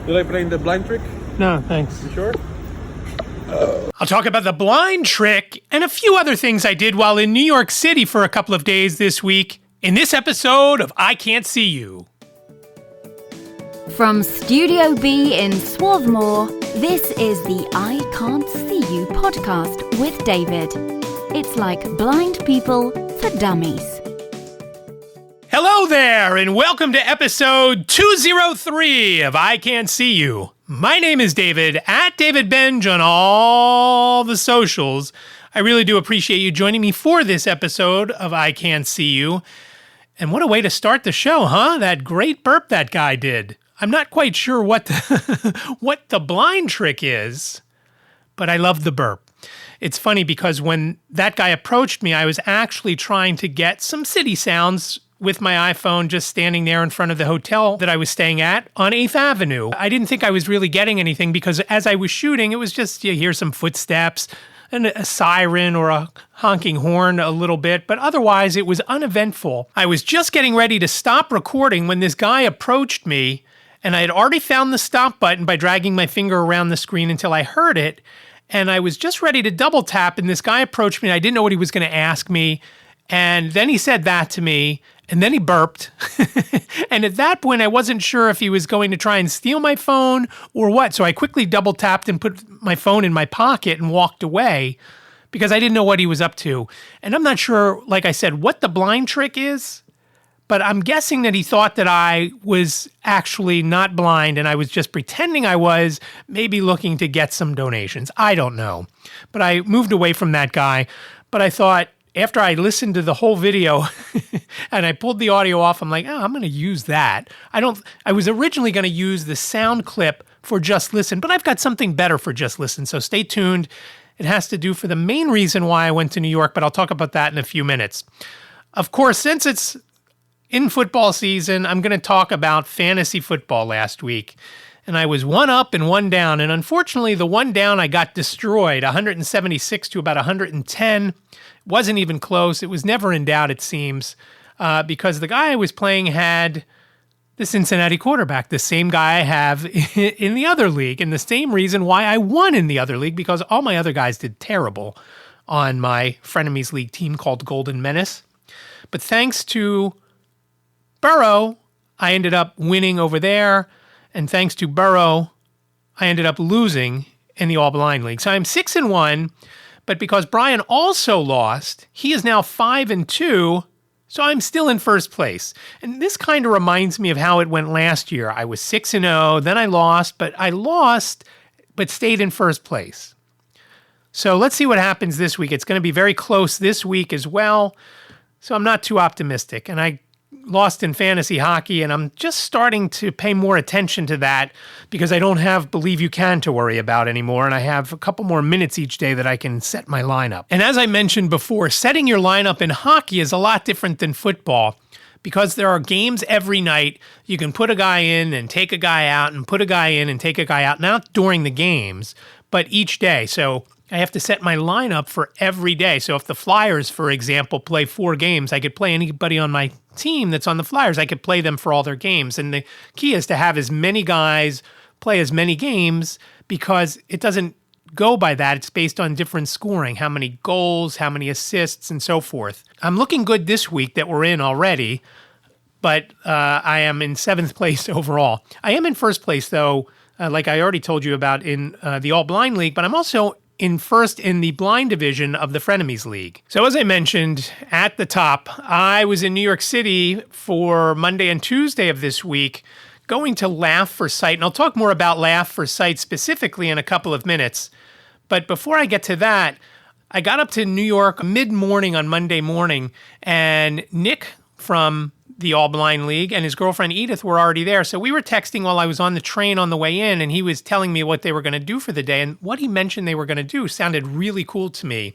You like playing the blind trick? No, thanks. You sure? I'll talk about the blind trick and a few other things I did while in New York City for a couple of days this week in this episode of iCantCU. From Studio B in Swarthmore, this is the iCantCU podcast with David. It's like blind people for dummies. Hello there, and welcome to episode 203 of iCantCU. My name is David, at David Benj on all the socials. I really do appreciate you joining me for this episode of iCantCU. And what a way to start the show, huh? That great burp that guy did. I'm not quite sure what the blind trick is, but I love the burp. It's funny because when that guy approached me, I was actually trying to get some city sounds with my iPhone just standing there in front of the hotel that I was staying at on 8th Avenue. I didn't think I was really getting anything because as I was shooting, it was just you hear some footsteps and a siren or a honking horn a little bit, but otherwise it was uneventful. I was just getting ready to stop recording when this guy approached me, and I had already found the stop button by dragging my finger around the screen until I heard it, and I was just ready to double tap, and this guy approached me, and I didn't know what he was going to ask me, and then he said that to me, and then he burped. And at that point, I wasn't sure if he was going to try and steal my phone or what. So I quickly double tapped and put my phone in my pocket and walked away because I didn't know what he was up to. And I'm not sure, like I said, what the blind trick is, but I'm guessing that he thought that I was actually not blind and I was just pretending I was, maybe looking to get some donations. I don't know. But I moved away from that guy. But I thought, after I listened to the whole video and I pulled the audio off, I'm like, oh, I'm going to use that. I was originally going to use the sound clip for Just Listen, but I've got something better for Just Listen, so stay tuned. It has to do for the main reason why I went to New York, but I'll talk about that in a few minutes. Of course, since it's in football season, I'm going to talk about fantasy football last week. And I was one up and one down. And unfortunately, the one down, I got destroyed, 176 to about 110. Wasn't even close. It was never in doubt, it seems, because the guy I was playing had the Cincinnati quarterback, the same guy I have in the other league, and the same reason why I won in the other league, because all my other guys did terrible on my Frenemies League team called Golden Menace. But thanks to Burrow, I ended up winning over there, and thanks to Burrow, I ended up losing in the All Blind League. So I'm 6-1. But because Brian also lost, he is now 5-2, so I'm still in first place. And this kind of reminds me of how it went last year. I was 6-0, then I lost, but stayed in first place. So let's see what happens this week. It's going to be very close this week as well, so I'm not too optimistic. And I lost in fantasy hockey, and I'm just starting to pay more attention to that because I don't have Believe You Can to worry about anymore, and I have a couple more minutes each day that I can set my lineup. And as I mentioned before, setting your lineup in hockey is a lot different than football because there are games every night. You can put a guy in and take a guy out and put a guy in and take a guy out, not during the games, but each day. So I have to set my lineup for every day. So if the Flyers, for example, play 4 games, I could play anybody on my team that's on the Flyers. I could play them for all their games. And the key is to have as many guys play as many games because it doesn't go by that. It's based on different scoring, how many goals, how many assists, and so forth. I'm looking good this week that we're in already, but I am in 7th place overall. I am in first place, though, like I already told you about in the All Blind League, but I'm also in first in the blind division of the Frenemies League. So as I mentioned at the top, I was in New York City for Monday and Tuesday of this week, going to Laugh for Sight. And I'll talk more about Laugh for Sight specifically in a couple of minutes. But before I get to that, I got up to New York mid-morning on Monday morning, and Nick from the All Blind League and his girlfriend Edith were already there. So we were texting while I was on the train on the way in, and he was telling me what they were going to do for the day. And what he mentioned they were going to do sounded really cool to me.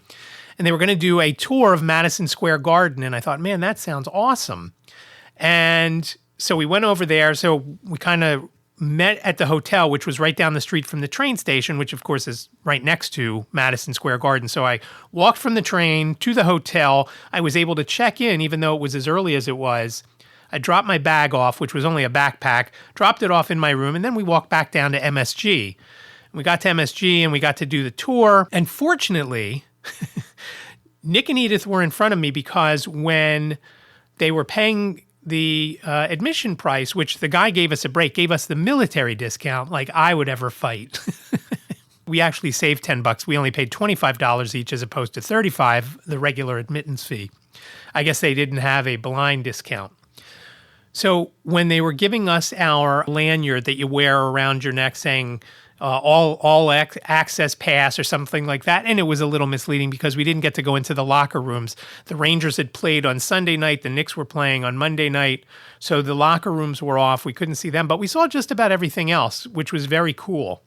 And they were going to do a tour of Madison Square Garden. And I thought, man, that sounds awesome. And so we went over there. So we kind of met at the hotel, which was right down the street from the train station, which of course is right next to Madison Square Garden. So I walked from the train to the hotel. I was able to check in, even though it was as early as it was. I dropped my bag off, which was only a backpack, dropped it off in my room, and then we walked back down to MSG. We got to MSG and we got to do the tour. And fortunately, Nick and Edith were in front of me because when they were paying the admission price, which the guy gave us a break, gave us the military discount like I would ever fight. We actually saved $10. We only paid $25 each as opposed to $35, the regular admittance fee. I guess they didn't have a blind discount. So when they were giving us our lanyard that you wear around your neck saying all access pass or something like that, and it was a little misleading because we didn't get to go into the locker rooms. The Rangers had played on Sunday night. The Knicks were playing on Monday night. So the locker rooms were off. We couldn't see them, but we saw just about everything else, which was very cool.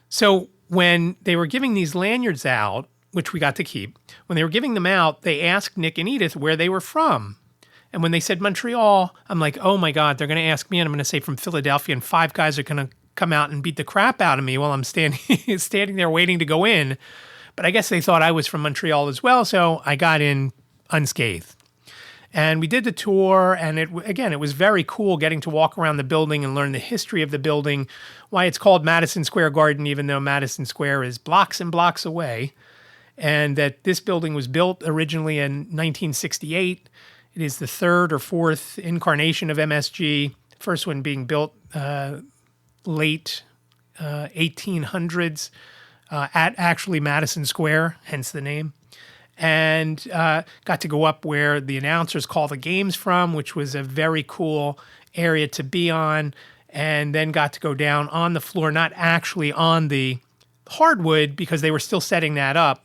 So when they were giving these lanyards out, which we got to keep, when they were giving them out, they asked Nick and Edith where they were from. And when they said Montreal, I'm like, oh my God, they're going to ask me and I'm going to say from Philadelphia and 5 guys are going to come out and beat the crap out of me while I'm standing there waiting to go in. But I guess they thought I was from Montreal as well, so I got in unscathed. And we did the tour, and it was very cool getting to walk around the building and learn the history of the building, why it's called Madison Square Garden, even though Madison Square is blocks and blocks away, and that this building was built originally in 1968. It is the third or fourth incarnation of MSG, first one being built late 1800s at actually Madison Square, hence the name. And got to go up where the announcers call the games from, which was a very cool area to be on, and then got to go down on the floor, not actually on the hardwood because they were still setting that up,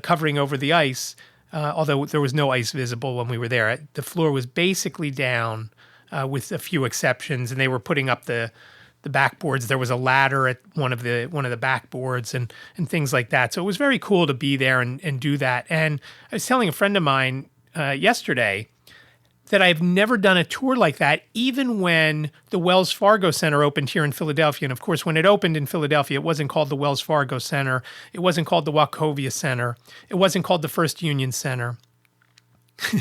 covering over the ice, although there was no ice visible when we were there. The floor was basically down with a few exceptions, and they were putting up the backboards. There was a ladder at one of the backboards and things like that. So it was very cool to be there and do that. And I was telling a friend of mine yesterday that I've never done a tour like that, even when the Wells Fargo Center opened here in Philadelphia. And of course, when it opened in Philadelphia, it wasn't called the Wells Fargo Center. It wasn't called the Wachovia Center. It wasn't called the First Union Center. Do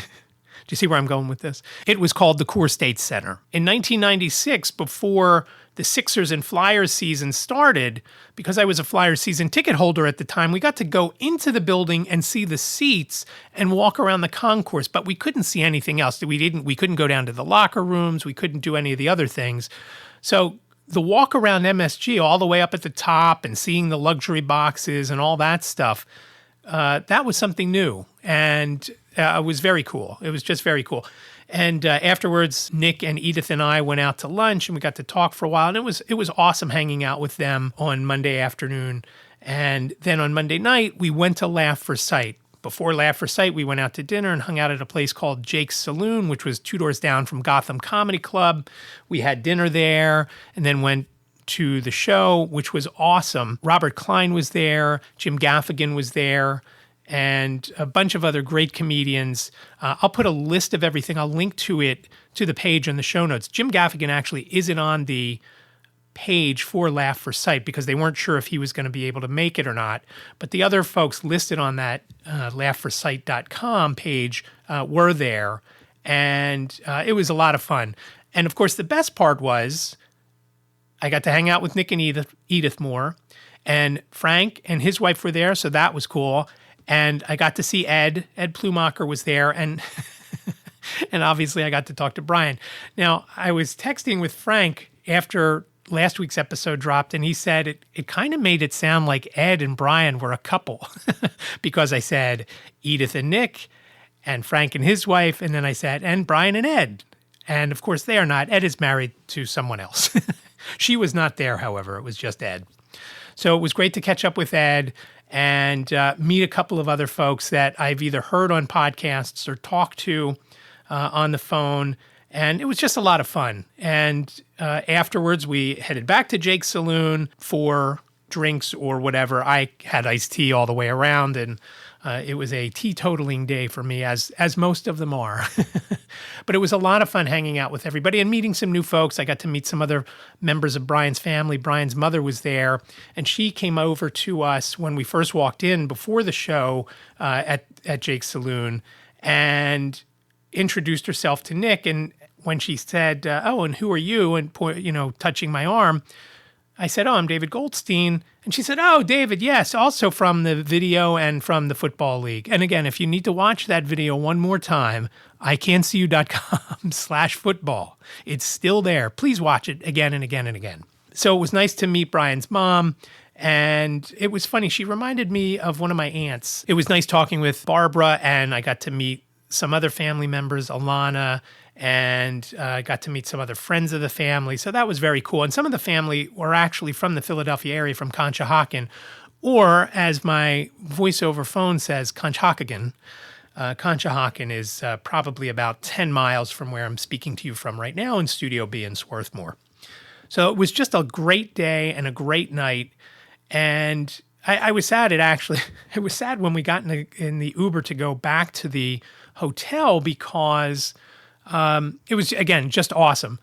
you see where I'm going with this? It was called the Coors State Center. In 1996, before the Sixers and Flyers season started, because I was a Flyers season ticket holder at the time, we got to go into the building and see the seats and walk around the concourse, but we couldn't see anything else. We couldn't go down to the locker rooms. We couldn't do any of the other things. So the walk around MSG all the way up at the top and seeing the luxury boxes and all that stuff, that was something new. And it was very cool. It was just very cool. And afterwards, Nick and Edith and I went out to lunch and we got to talk for a while. And it was awesome hanging out with them on Monday afternoon. And then on Monday night, we went to Laugh for Sight. Before Laugh for Sight, we went out to dinner and hung out at a place called Jake's Saloon, which was 2 doors down from Gotham Comedy Club. We had dinner there and then went to the show, which was awesome. Robert Klein was there. Jim Gaffigan was there. And a bunch of other great comedians. I'll put a list of everything. I'll link to it to the page in the show notes. Jim Gaffigan actually isn't on the page for Laugh for Sight because they weren't sure if he was going to be able to make it or not. But the other folks listed on that laughforsight.com page were there. And it was a lot of fun. And of course, the best part was I got to hang out with Nick and Edith more. And Frank and his wife were there, so that was cool. And I got to see Ed. Ed Plumacher was there, and and obviously I got to talk to Brian. Now, I was texting with Frank after last week's episode dropped, and he said it kind of made it sound like Ed and Brian were a couple because I said Edith and Nick and Frank and his wife, and then I said, and Brian and Ed. And of course, they are not. Ed is married to someone else. She was not there, however. It was just Ed. So it was great to catch up with Ed and meet a couple of other folks that I've either heard on podcasts or talked to on the phone. And it was just a lot of fun. And afterwards, we headed back to Jake's Saloon for drinks or whatever. I had iced tea all the way around, and it was a teetotaling day for me, as most of them are. But it was a lot of fun hanging out with everybody and meeting some new folks. I got to meet some other members of Brian's family. Brian's mother was there, and she came over to us when we first walked in before the show at Jake's Saloon. And introduced herself to Nick, and when she said, "Oh, and who are you?" and touching my arm, I said, "Oh, I'm David Goldstein." And she said, "Oh, David, yes, also from the video and from the Football League." And again, if you need to watch that video one more time, iCantCU.com/football. It's still there. Please watch it again and again and again. So it was nice to meet Brian's mom. And it was funny. She reminded me of one of my aunts. It was nice talking with Barbara, and I got to meet some other family members, Alana, and I got to meet some other friends of the family. So that was very cool. And some of the family were actually from the Philadelphia area, from Conshohocken, or as my voiceover phone says, Conshohocken. Conshohocken is probably about 10 miles from where I'm speaking to you from right now in Studio B in Swarthmore. So it was just a great day and a great night. And I was sad. It was sad when we got in the Uber to go back to the hotel because it was, again, just awesome.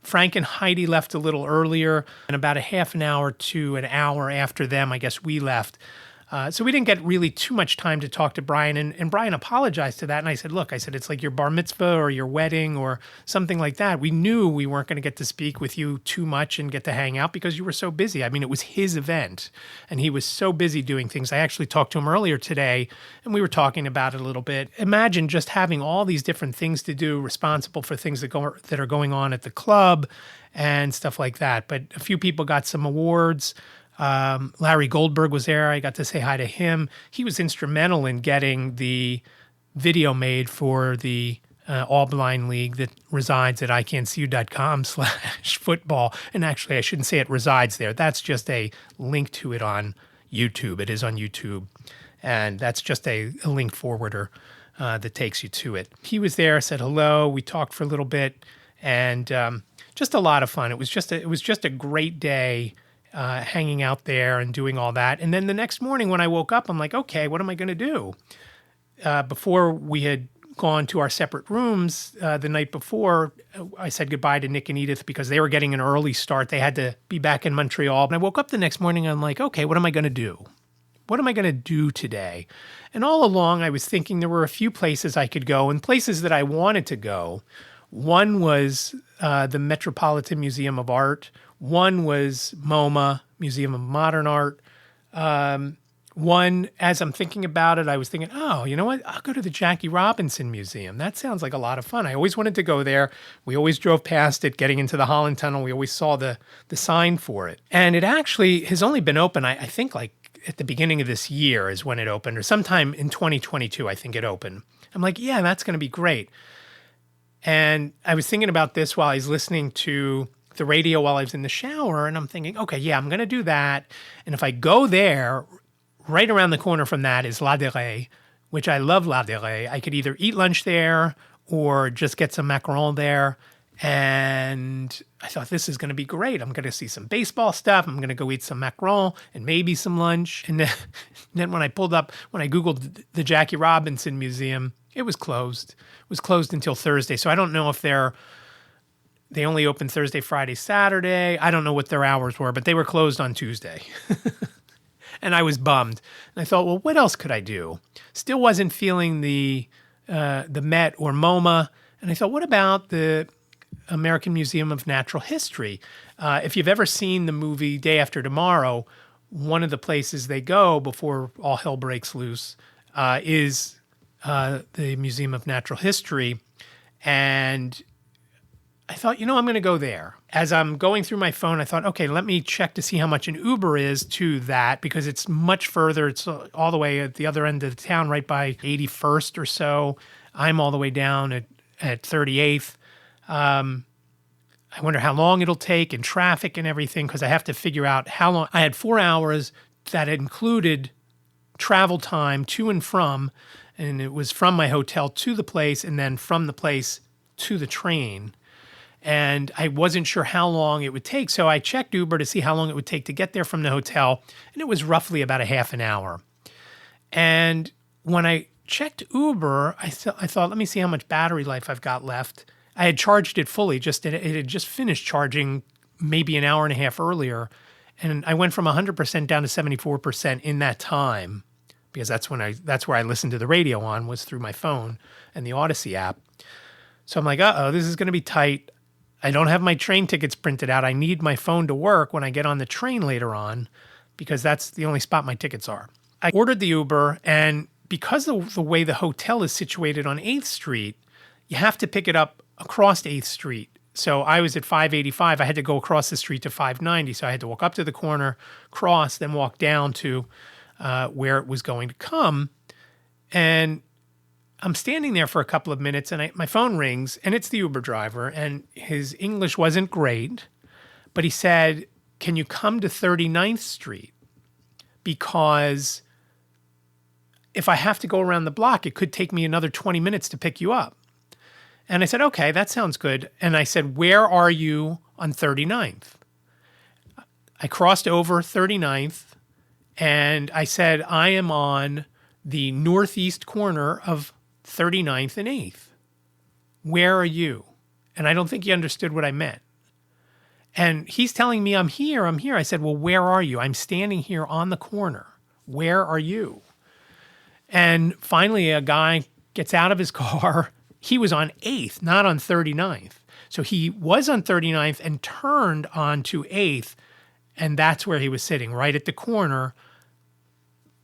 Frank and Heidi left a little earlier, and about a half an hour to an hour after them, I guess we left. So we didn't get really too much time to talk to Brian, and Brian apologized to that. And I said, look, it's like your bar mitzvah or your wedding or something like that. We knew we weren't going to get to speak with you too much and get to hang out because you were so busy. I mean, it was his event, and he was so busy doing things. I actually talked to him earlier today, and we were talking about it a little bit. Imagine just having all these different things to do, responsible for things that are going on at the club and stuff like that. But a few people got some awards. Larry Goldberg was there. I got to say hi to him. He was instrumental in getting the video made for the All Blind League that resides at iCantCU.com/football. And actually, I shouldn't say it resides there. That's just a link to it on YouTube. It is on YouTube. And that's just a link forwarder that takes you to it. He was there, said hello. We talked for a little bit, and just a lot of fun. It was just a great day. Hanging out there and doing all that. And then the next morning when I woke up, I'm like, okay, what am I going to do? Before we had gone to our separate rooms the night before, I said goodbye to Nick and Edith because they were getting an early start. They had to be back in Montreal. And I woke up the next morning and I'm like, okay, what am I going to do? What am I going to do today? And all along I was thinking there were a few places I could go and places that I wanted to go. One was the Metropolitan Museum of Art. One was MoMA, Museum of Modern Art. One, as I'm thinking about it, I was thinking, oh, you know what? I'll go to the Jackie Robinson Museum. That sounds like a lot of fun. I always wanted to go there. We always drove past it, getting into the Holland Tunnel. We always saw the sign for it. And it actually has only been open, I think, like at the beginning of this year is when it opened, or sometime in 2022, I think it opened. I'm like, yeah, that's going to be great. And I was thinking about this while I was listening to the radio while I was in the shower, and I'm thinking, okay, yeah, I'm going to do that. And if I go there, right around the corner from that is La Derée, which I love La Derée. I could either eat lunch there or just get some macaron there. And I thought, this is going to be great. I'm going to see some baseball stuff. I'm going to go eat some macaron and maybe some lunch. And then when I Googled the Jackie Robinson Museum, it was closed. It was closed until Thursday. So I don't know if they only open Thursday, Friday, Saturday. I don't know what their hours were, but they were closed on Tuesday. And I was bummed. And I thought, well, what else could I do? Still wasn't feeling the Met or MoMA. And I thought, what about the American Museum of Natural History? If you've ever seen the movie Day After Tomorrow, one of the places they go before all hell breaks loose is the Museum of Natural History. And I thought, I'm going to go there. As I'm going through my phone, I thought, okay, let me check to see how much an Uber is to that because it's much further. It's all the way at the other end of the town, right by 81st or so. I'm all the way down at 38th. I wonder how long it'll take and traffic and everything because I have to figure out how long. I had 4 hours that included travel time to and from, and it was from my hotel to the place and then from the place to the train. And I wasn't sure how long it would take. So I checked Uber to see how long it would take to get there from the hotel. And it was roughly about a half an hour. And when I checked Uber, I thought, let me see how much battery life I've got left. I had charged it fully. It had just finished charging maybe an hour and a half earlier. And I went from 100% down to 74% in that time. because that's where I listened to the radio on, was through my phone and the Odyssey app. So I'm like, this is going to be tight. I don't have my train tickets printed out. I need my phone to work when I get on the train later on, because that's the only spot my tickets are. I ordered the Uber, and because of the way the hotel is situated on 8th Street, you have to pick it up across 8th Street. So I was at 585. I had to go across the street to 590. So I had to walk up to the corner, cross, then walk down to where it was going to come. And I'm standing there for a couple of minutes, and my phone rings, and it's the Uber driver, and his English wasn't great, but he said, "Can you come to 39th Street? Because if I have to go around the block, it could take me another 20 minutes to pick you up." And I said, "Okay, that sounds good." And I said, "Where are you on 39th? I crossed over 39th, and I said, "I am on the northeast corner of 39th and 8th. Where are you?" And I don't think he understood what I meant. And he's telling me, I'm here. I said, "Well, where are you? I'm standing here on the corner. Where are you?" And finally, a guy gets out of his car. He was on 8th, not on 39th. So he was on 39th and turned onto 8th, and that's where he was sitting, right at the corner,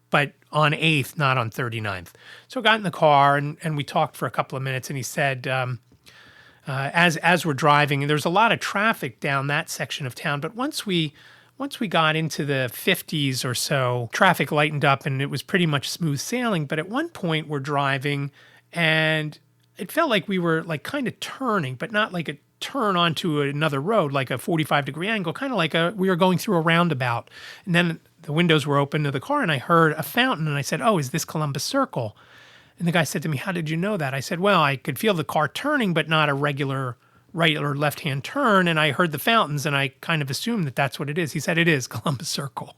but on 8th, not on 39th. So I got in the car, and we talked for a couple of minutes, and he said, as we're driving, and there's a lot of traffic down that section of town, but once we got into the 50s or so, traffic lightened up, and it was pretty much smooth sailing. But at one point, we're driving, and it felt like we were like kind of turning, but not like a turn onto another road, like a 45-degree angle, kind of like we were going through a roundabout. And then the windows were open to the car, and I heard a fountain, and I said, "Oh, is this Columbus Circle?" And the guy said to me, "How did you know that?" I said, "Well, I could feel the car turning, but not a regular right or left-hand turn, and I heard the fountains, and I kind of assumed that that's what it is." He said, "It is Columbus Circle."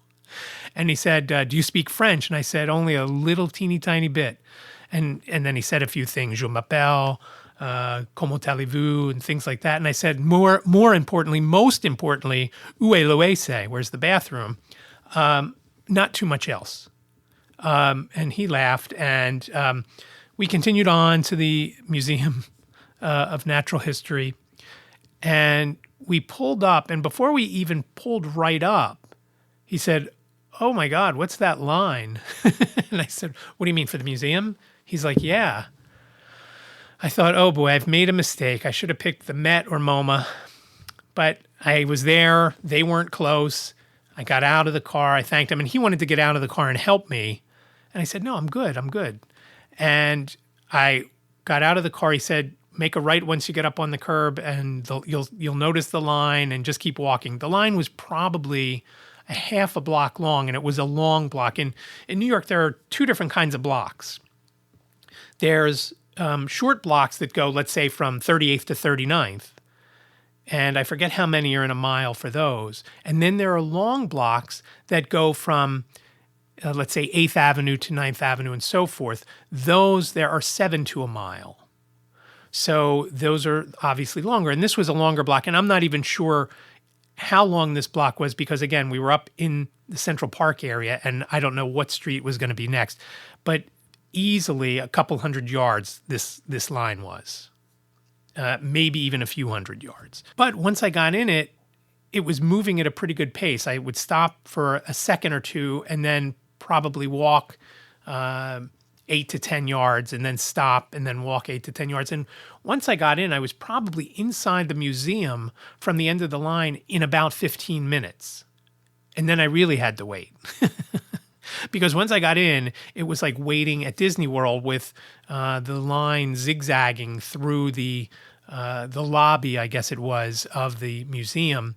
And he said, "Do you speak French?" And I said, "Only a little teeny tiny bit." And then he said a few things, "Je m'appelle, comment allez-vous," and things like that. And I said, most importantly, où est l'OAC? Where's the bathroom? Not too much else. And he laughed, and we continued on to the Museum of Natural History. And we pulled up, and before we even pulled right up, he said, "Oh my God, what's that line?" And I said, "What do you mean, for the museum?" He's like, "Yeah." I thought, oh boy, I've made a mistake. I should have picked the Met or MoMA. But I was there. They weren't close. I got out of the car. I thanked him, and he wanted to get out of the car and help me. And I said, "No, I'm good. And I got out of the car. He said, "Make a right once you get up on the curb, and you'll notice the line, and just keep walking." The line was probably a half a block long, and it was a long block. In New York, there are two different kinds of blocks. There's short blocks that go, let's say, from 38th to 39th. And I forget how many are in a mile for those. And then there are long blocks that go from, let's say, 8th Avenue to 9th Avenue and so forth. Those, there are 7 to a mile. So those are obviously longer. And this was a longer block. And I'm not even sure how long this block was because, again, we were up in the Central Park area, and I don't know what street was going to be next. But easily a couple hundred yards this line was. Maybe even a few hundred yards. But once I got in it, it was moving at a pretty good pace. I would stop for a second or two and then probably walk 8 to 10 yards and then stop and then walk 8 to 10 yards. And once I got in, I was probably inside the museum from the end of the line in about 15 minutes. And then I really had to wait. Because once I got in, it was like waiting at Disney World with the line zigzagging through the lobby, I guess it was, of the museum.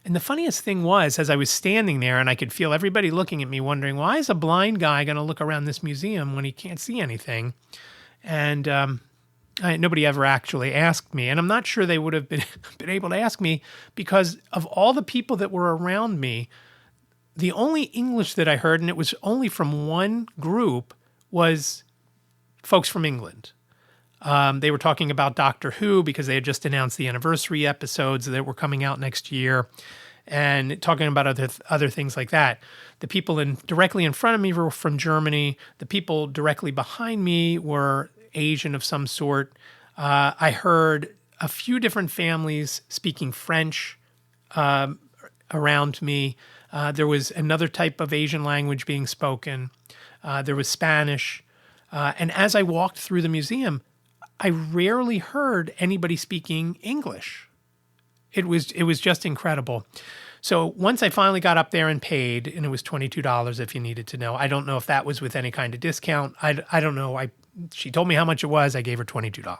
And the funniest thing was, as I was standing there and I could feel everybody looking at me wondering, why is a blind guy going to look around this museum when he can't see anything? And nobody ever actually asked me. And I'm not sure they would have been able to ask me because of all the people that were around me, the only English that I heard, and it was only from one group, was folks from England. They were talking about Doctor Who because they had just announced the anniversary episodes that were coming out next year. and talking about other things like that. The people directly in front of me were from Germany. The people directly behind me were Asian of some sort. I heard a few different families speaking French around me. There was another type of Asian language being spoken. There was Spanish. And as I walked through the museum, I rarely heard anybody speaking English. It was just incredible. So once I finally got up there and paid, and it was $22 if you needed to know. I don't know if that was with any kind of discount. I don't know. She told me how much it was. I gave her $22.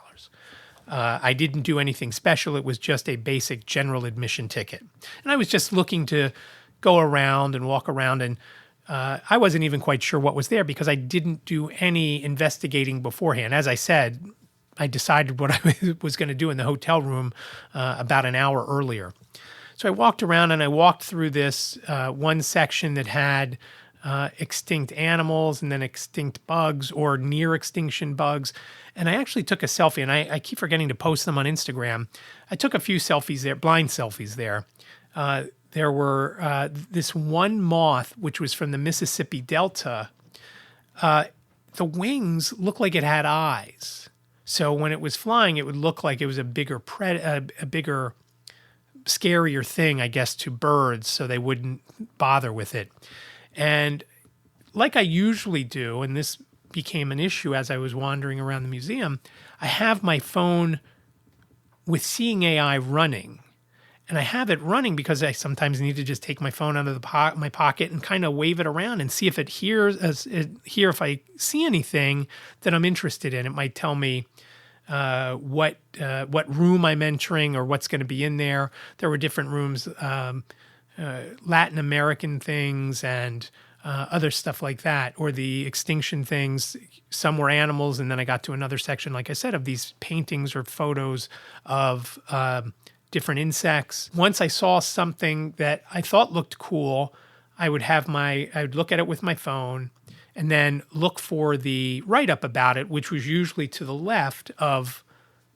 I didn't do anything special. It was just a basic general admission ticket. And I was just looking to go around and walk around, and I wasn't even quite sure what was there because I didn't do any investigating beforehand. As I said, I decided what I was going to do in the hotel room about an hour earlier. So I walked around and I walked through this one section that had extinct animals and then extinct bugs or near extinction bugs. And I actually took a selfie, and I keep forgetting to post them on Instagram. I took a few selfies there, blind selfies there. There were this one moth, which was from the Mississippi Delta. The wings looked like it had eyes. So when it was flying, it would look like it was a bigger, scarier thing, I guess, to birds, so they wouldn't bother with it. And like I usually do, and this became an issue as I was wandering around the museum, I have my phone with Seeing AI running. And I have it running because I sometimes need to just take my phone out of my pocket and kind of wave it around and see if it hears, if I see anything that I'm interested in. It might tell me what room I'm entering or what's going to be in there. There were different rooms, Latin American things and other stuff like that, or the extinction things. Some were animals, and then I got to another section, like I said, of these paintings or photos of different insects. Once I saw something that I thought looked cool, I would look at it with my phone and then look for the write-up about it, which was usually to the left of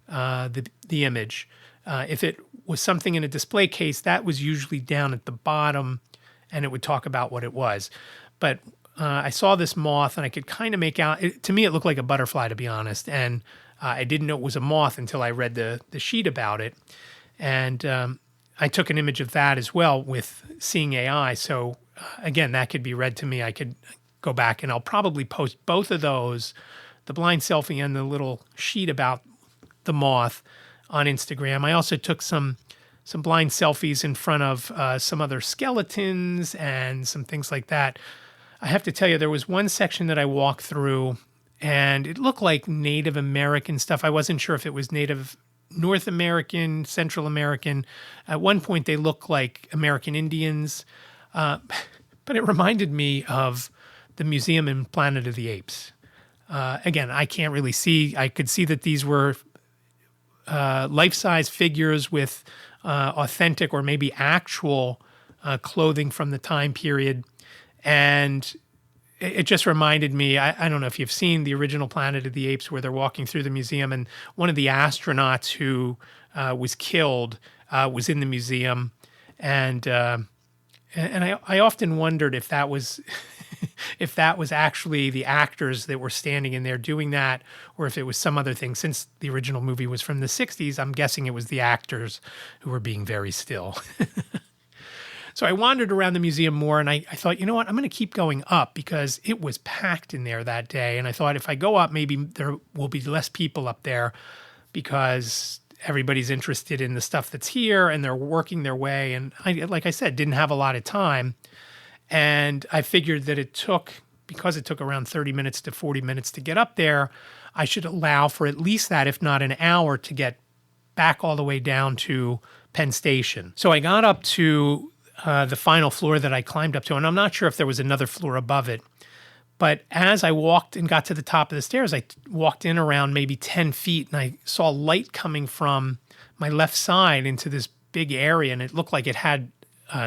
the image. If it was something in a display case, that was usually down at the bottom, and it would talk about what it was. But I saw this moth, and I could kind of make out, to me it looked like a butterfly, to be honest, and I didn't know it was a moth until I read the sheet about it. And I took an image of that as well with Seeing AI. So again, that could be read to me. I could go back, and I'll probably post both of those, the blind selfie and the little sheet about the moth, on Instagram. I also took some blind selfies in front of some other skeletons and some things like that. I have to tell you, there was one section that I walked through, and it looked like Native American stuff. I wasn't sure if it was Native North American, Central American. At one point, they looked like American Indians, but it reminded me of the museum in Planet of the Apes. Again, I can't really see. I could see that these were life-size figures with authentic or maybe actual clothing from the time period. And it just reminded me, I don't know if you've seen the original Planet of the Apes where they're walking through the museum, and one of the astronauts who was killed was in the museum. And I often wondered if that was if that was actually the actors that were standing in there doing that, or if it was some other thing. Since the original movie was from the 60s, I'm guessing it was the actors who were being very still. So I wandered around the museum more, and I thought, you know what, I'm going to keep going up because it was packed in there that day. And I thought if I go up, maybe there will be less people up there because everybody's interested in the stuff that's here and they're working their way. And like I said, didn't have a lot of time. And I figured that because it took around 30 minutes to 40 minutes to get up there, I should allow for at least that, if not an hour, to get back all the way down to Penn Station. So I got up to the final floor that I climbed up to, and I'm not sure if there was another floor above it. But as I walked and got to the top of the stairs, I walked in around maybe 10 feet, and I saw light coming from my left side into this big area, and it looked like it had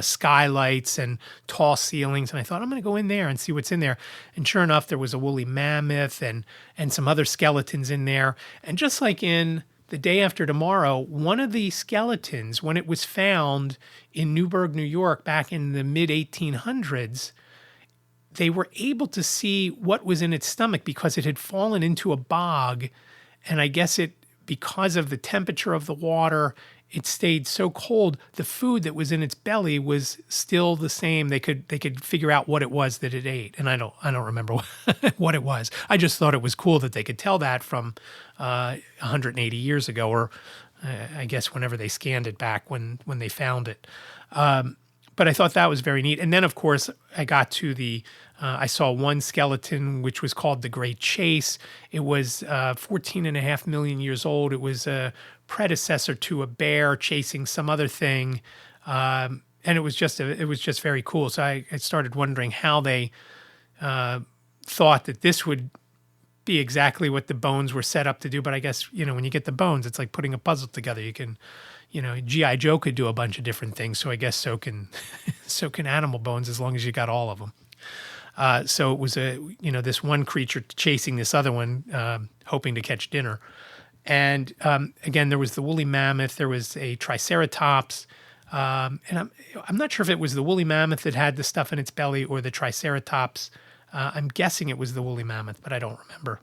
skylights and tall ceilings. And I thought, I'm going to go in there and see what's in there. And sure enough, there was a woolly mammoth and some other skeletons in there. And just like in the day after tomorrow, one of the skeletons, when it was found in Newburgh, New York, back in the mid-1800s, they were able to see what was in its stomach because it had fallen into a bog. And I guess because of the temperature of the water, it stayed so cold, the food that was in its belly was still the same. They could figure out what it was that it ate. And I don't remember what it was. I just thought it was cool that they could tell that from 180 years ago, or I guess whenever they scanned it back when they found it. But I thought that was very neat. And then, of course, I got to I saw one skeleton, which was called the Great Chase. It was 14.5 million years old. It was a predecessor to a bear chasing some other thing. And it was just very cool. So I started wondering how they thought that this would be exactly what the bones were set up to do. But I guess, when you get the bones, it's like putting a puzzle together. You can, G.I. Joe could do a bunch of different things. So I guess so can animal bones, as long as you got all of them. So it was this one creature chasing this other one, hoping to catch dinner. And again, there was the woolly mammoth. There was a triceratops. And I'm not sure if it was the woolly mammoth that had the stuff in its belly or the triceratops. I'm guessing it was the woolly mammoth, but I don't remember.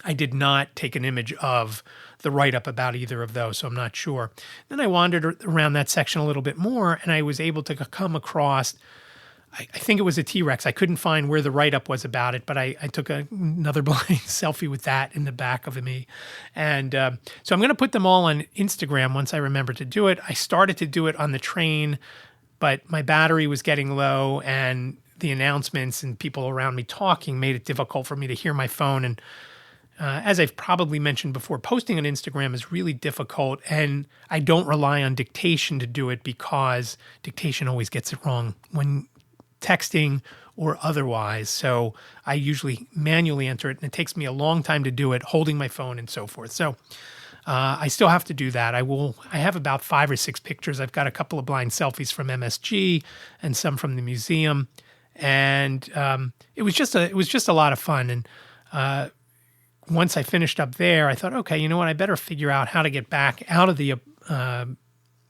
I did not take an image of the write-up about either of those, so I'm not sure. Then I wandered around that section a little bit more, and I was able to come across, I think it was a T-Rex. I couldn't find where the write-up was about it, but I took another blind selfie with that in the back of me. And so I'm going to put them all on Instagram once I remember to do it. I started to do it on the train, but my battery was getting low, and the announcements and people around me talking made it difficult for me to hear my phone. And as I've probably mentioned before, posting on Instagram is really difficult, and I don't rely on dictation to do it because dictation always gets it wrong when texting or otherwise. So I usually manually enter it, and it takes me a long time to do it, holding my phone and so forth. So I still have to do that. I have about 5 or 6 pictures. I've got a couple of blind selfies from MSG and some from the museum. And it was just a lot of fun. And once I finished up there, I thought, okay, you know what? I better figure out how to get back out of the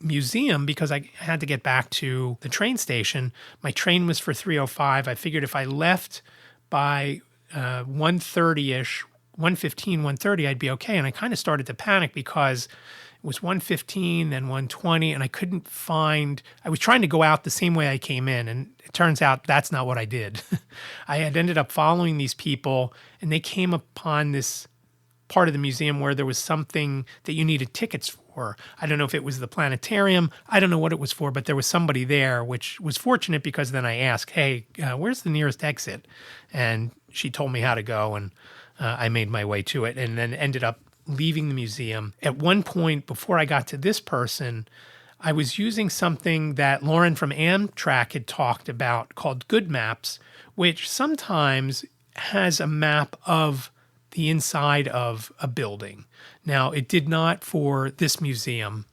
museum because I had to get back to the train station. My train was for 3:05. I figured if I left by 1:30-ish, 1:15, 1:30, I'd be okay. And I kind of started to panic because it was 1:15, then 1:20, and I couldn't find – I was trying to go out the same way I came in, and it turns out that's not what I did. I had ended up following these people, and they came upon this part of the museum where there was something that you needed tickets for. I don't know if it was the planetarium. I don't know what it was for, but there was somebody there, which was fortunate because then I asked, hey, where's the nearest exit? And she told me how to go, and I made my way to it and then ended up leaving the museum. At one point, before I got to this person, I was using something that Lauren from Amtrak had talked about called Good Maps, which sometimes has a map of the inside of a building. Now, it did not for this museum,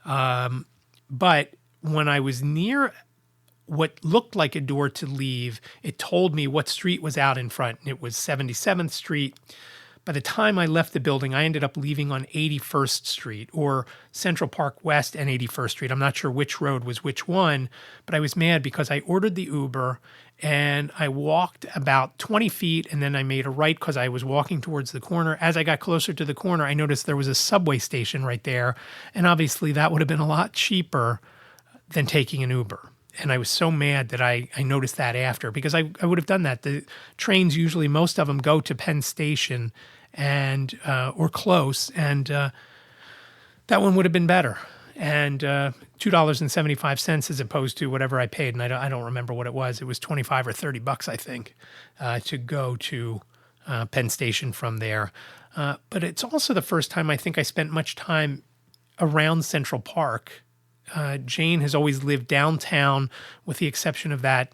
but when I was near what looked like a door to leave, it told me what street was out in front, and it was 77th Street. By the time I left the building, I ended up leaving on 81st Street or Central Park West and 81st Street. I'm not sure which road was which one, but I was mad because I ordered the Uber and I walked about 20 feet and then I made a right because I was walking towards the corner. As I got closer to the corner, I noticed there was a subway station right there. And obviously that would have been a lot cheaper than taking an Uber. And I was so mad that I noticed that after because I would have done that. The trains usually, most of them go to Penn Station and or close, and that one would have been better. And $2.75 as opposed to whatever I paid, and I don't remember what it was. It was $25 or $30, I think, to go to Penn Station from there. But it's also the first time I think I spent much time around Central Park. Jane has always lived downtown with the exception of that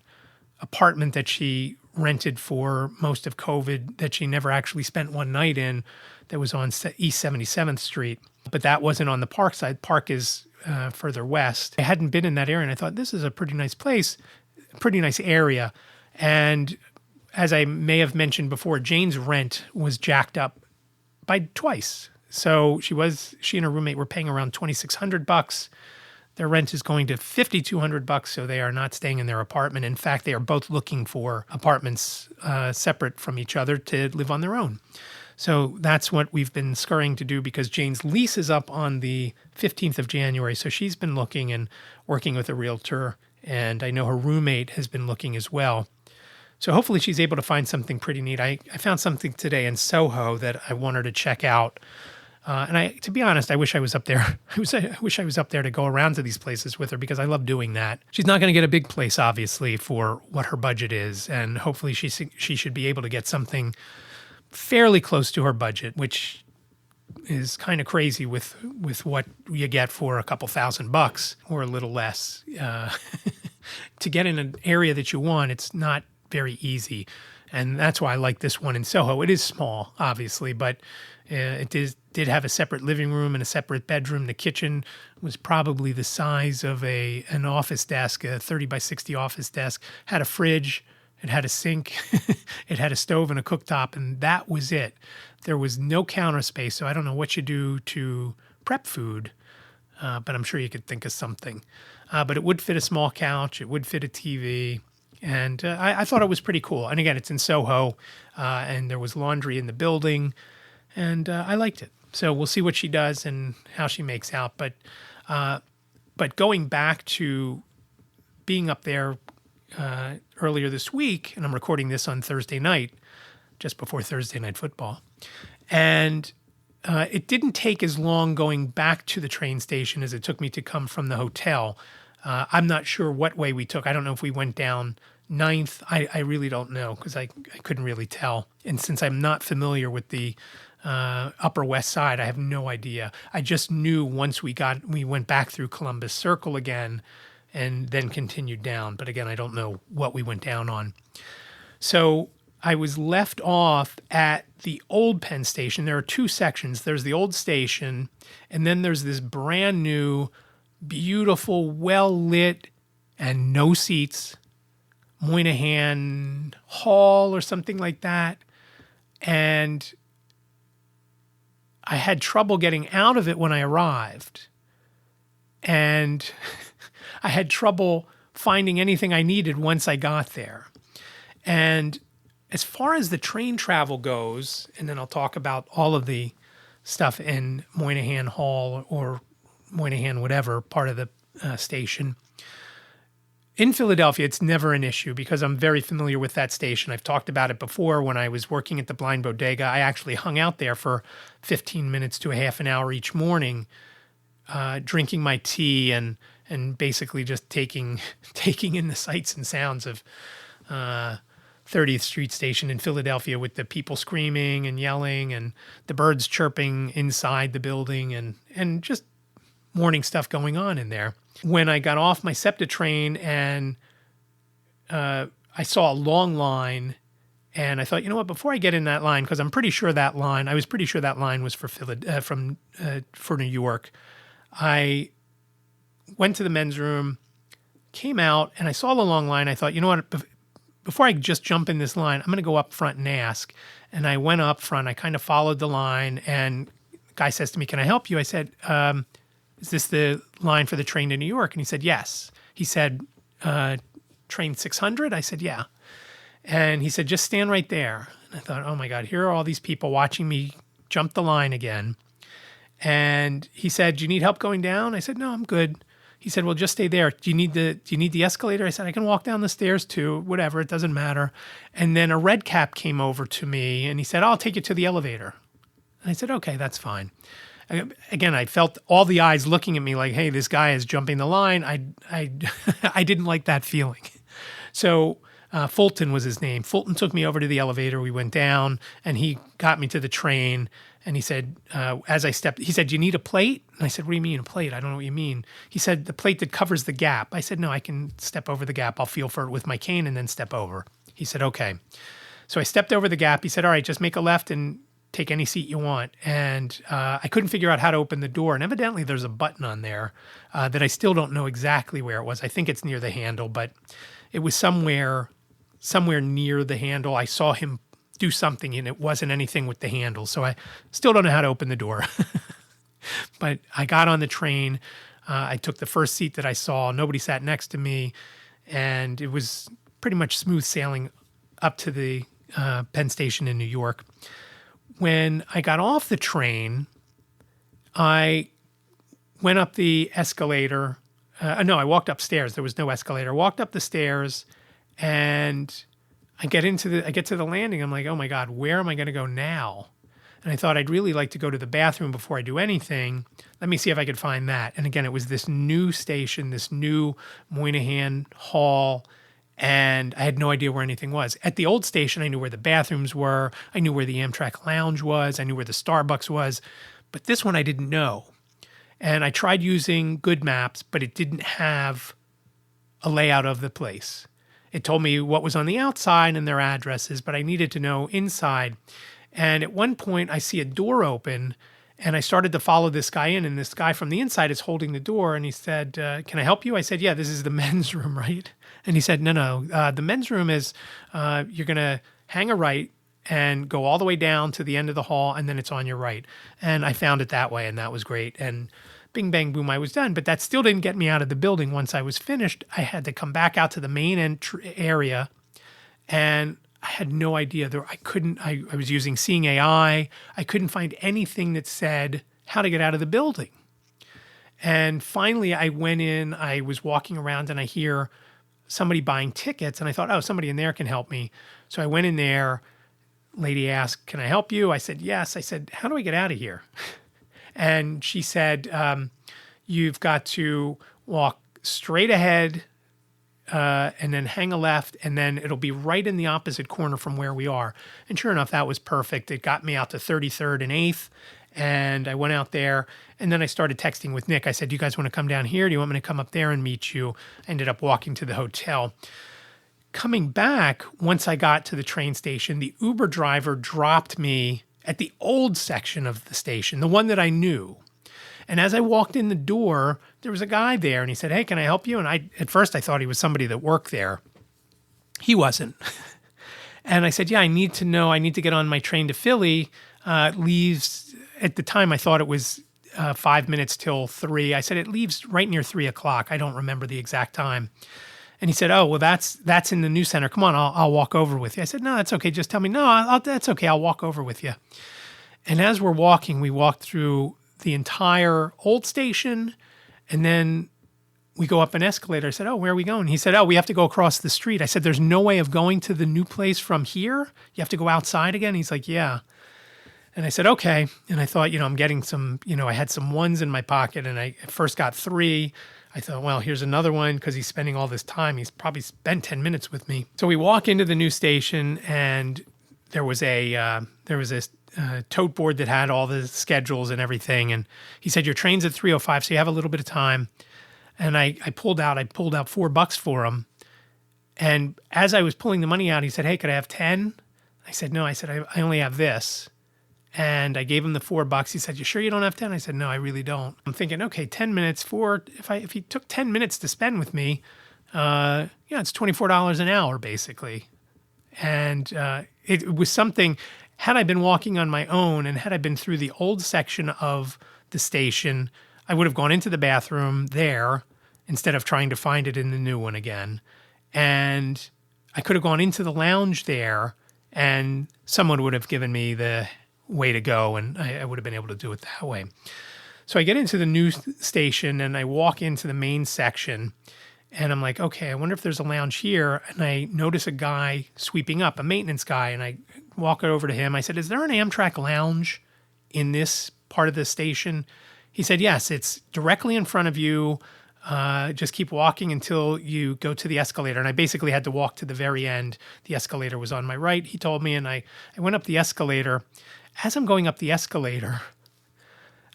apartment that she rented for most of COVID that she never actually spent one night in that was on East 77th Street. But that wasn't on the Park side. Park is further west. I hadn't been in that area, and I thought this is a pretty nice place, pretty nice area. And as I may have mentioned before, Jane's rent was jacked up by twice. So she and her roommate were paying around $2,600. Their rent is going to $5,200, so they are not staying in their apartment. In fact, they are both looking for apartments separate from each other to live on their own. So that's what we've been scurrying to do because Jane's lease is up on the 15th of January. So she's been looking and working with a realtor, and I know her roommate has been looking as well. So hopefully she's able to find something pretty neat. I found something today in Soho that I want her to check out. And to be honest, I wish I was up there. I wish I was up there to go around to these places with her because I love doing that. She's not going to get a big place, obviously, for what her budget is. And hopefully she should be able to get something fairly close to her budget, which is kind of crazy with what you get for a couple $1,000 or a little less. To get in an area that you want, it's not very easy. And that's why I like this one in Soho. It is small, obviously, but it did have a separate living room and a separate bedroom. The kitchen was probably the size of an office desk, a 30 by 60 office desk. Had a fridge, it had a sink, it had a stove and a cooktop, and that was it. There was no counter space, so I don't know what you do to prep food, but I'm sure you could think of something. But it would fit a small couch, it would fit a TV, and I thought it was pretty cool. And again, it's in Soho, and there was laundry in the building, and I liked it. So we'll see what she does and how she makes out. But going back to being up there earlier this week, and I'm recording this on Thursday night, just before Thursday Night Football, and it didn't take as long going back to the train station as it took me to come from the hotel. I'm not sure what way we took. I don't know if we went down 9th. I really don't know because I couldn't really tell. And since I'm not familiar with the Upper West Side, I have no idea. I just knew once we went back through Columbus Circle again and then continued down. But again, I don't know what we went down on. So I was left off at the old Penn Station. There are two sections. There's the old station, and then there's this brand new, beautiful, well-lit, and no seats, Moynihan Hall or something like that. And I had trouble getting out of it when I arrived. And I had trouble finding anything I needed once I got there. And as far as the train travel goes, and then I'll talk about all of the stuff in Moynihan Hall or Moynihan whatever part of the station. In Philadelphia, it's never an issue because I'm very familiar with that station. I've talked about it before when I was working at the Blind Bodega. I actually hung out there for 15 minutes to a half an hour each morning, drinking my tea and basically just taking in the sights and sounds of 30th Street Station in Philadelphia with the people screaming and yelling and the birds chirping inside the building and just morning stuff going on in there. When I got off my SEPTA train and I saw a long line, and I thought, you know what, before I get in that line, because I was pretty sure that line was for New York. I went to the men's room, came out, and I saw the long line. I thought, you know what, before I just jump in this line, I'm going to go up front and ask. And I went up front. I kind of followed the line, and the guy says to me, "Can I help you?" I said, "Is this the line for the train to New York?" And he said, "Yes." He said, "Train 600?" I said, "Yeah." And he said, "Just stand right there." And I thought, oh my God, here are all these people watching me jump the line again. And he said, "Do you need help going down?" I said, "No, I'm good." He said, "Well, just stay there. Do you need the escalator?" I said, "I can walk down the stairs too, whatever, it doesn't matter." And then a red cap came over to me and he said, "I'll take you to the elevator." And I said, "Okay, that's fine." Again, I felt all the eyes looking at me like, hey, this guy is jumping the line. I didn't like that feeling. So Fulton was his name. Fulton took me over to the elevator. We went down and he got me to the train. And he said, as I stepped, he said, "Do you need a plate?" And I said, "What do you mean a plate? I don't know what you mean." He said, "The plate that covers the gap." I said, "No, I can step over the gap. I'll feel for it with my cane and then step over." He said, "Okay." So I stepped over the gap. He said, "All right, just make a left and take any seat you want." And I couldn't figure out how to open the door. And evidently there's a button on there that I still don't know exactly where it was. I think it's near the handle, but it was somewhere near the handle. I saw him do something, and it wasn't anything with the handle. So I still don't know how to open the door. But I got on the train. I took the first seat that I saw. Nobody sat next to me. And it was pretty much smooth sailing up to the Penn Station in New York. When I got off the train, I went up the escalator. No, I walked upstairs. There was no escalator. Walked up the stairs, and I get to the landing. I'm like, oh my God, where am I going to go now? And I thought I'd really like to go to the bathroom before I do anything. Let me see if I could find that. And again, it was this new station, this new Moynihan Hall, and I had no idea where anything was. At the old station, I knew where the bathrooms were. I knew where the Amtrak lounge was. I knew where the Starbucks was. But this one I didn't know. And I tried using Good Maps, but it didn't have a layout of the place. It told me what was on the outside and their addresses, but I needed to know inside. And at one point, I see a door open, and I started to follow this guy in, and this guy from the inside is holding the door, and he said, can I help you? I said, yeah, this is the men's room, right? And he said, no, the men's room is, you're going to hang a right and go all the way down to the end of the hall, and then it's on your right. And I found it that way, and that was great. And bing, bang, boom, I was done. But that still didn't get me out of the building. Once I was finished, I had to come back out to the main area, and I had no idea. I was using Seeing AI. I couldn't find anything that said how to get out of the building. And finally, I went in. I was walking around, and I hear somebody buying tickets, and I thought, oh, somebody in there can help me. So I went in there. Lady asked, can I help you? I said, yes. I said, how do I get out of here? And she said, you've got to walk straight ahead and then hang a left, and then it'll be right in the opposite corner from where we are. And sure enough, that was perfect. It got me out to 33rd and 8th, and I went out there, and then I started texting with Nick. I said, do you guys want to come down here? Do you want me to come up there and meet you? I ended up walking to the hotel. Coming back, once I got to the train station, the Uber driver dropped me at the old section of the station, the one that I knew. And as I walked in the door, there was a guy there, and he said, hey, can I help you? And at first I thought he was somebody that worked there. He wasn't. And I said, yeah, I need to get on my train to Philly. It leaves, at the time I thought it was 5 minutes till 3. I said, it leaves right near 3 o'clock. I don't remember the exact time. And he said, oh, well, that's in the news center. Come on, I'll walk over with you. I said, no, that's okay. Just tell me. No, that's okay. I'll walk over with you. And as we're walking, we walked through the entire old station, and then we go up an escalator. I said, oh, where are we going? He said, oh, we have to go across the street. I said, there's no way of going to the new place from here? You have to go outside again? He's like, yeah. And I said, okay. And I thought, I'm getting some, I had some ones in my pocket, and I first got 3. I thought, well, here's another one, because he's spending all this time. He's probably spent 10 minutes with me. So we walk into the new station, and there was a tote board that had all the schedules and everything. And he said, your train's at 3:05, so you have a little bit of time. And I pulled out $4 for him. And as I was pulling the money out, he said, hey, could I have 10? I said, no. I said, I only have this. And I gave him the $4. He said, you sure you don't have 10? I said, no, I really don't. I'm thinking, okay, 10 minutes if he took 10 minutes to spend with me, it's $24 an hour basically. And it was something, had I been walking on my own and had I been through the old section of the station, I would have gone into the bathroom there instead of trying to find it in the new one again. And I could have gone into the lounge there, and someone would have given me the way to go, and I would have been able to do it that way. So I get into the new station, and I walk into the main section, and I'm like, okay, I wonder if there's a lounge here. And I notice a guy sweeping up, a maintenance guy, and I walk over to him. I said, is there an Amtrak lounge in this part of the station? He said, yes, it's directly in front of you. Just keep walking until you go to the escalator. And I basically had to walk to the very end. The escalator was on my right, he told me, and I went up the escalator. As I'm going up the escalator,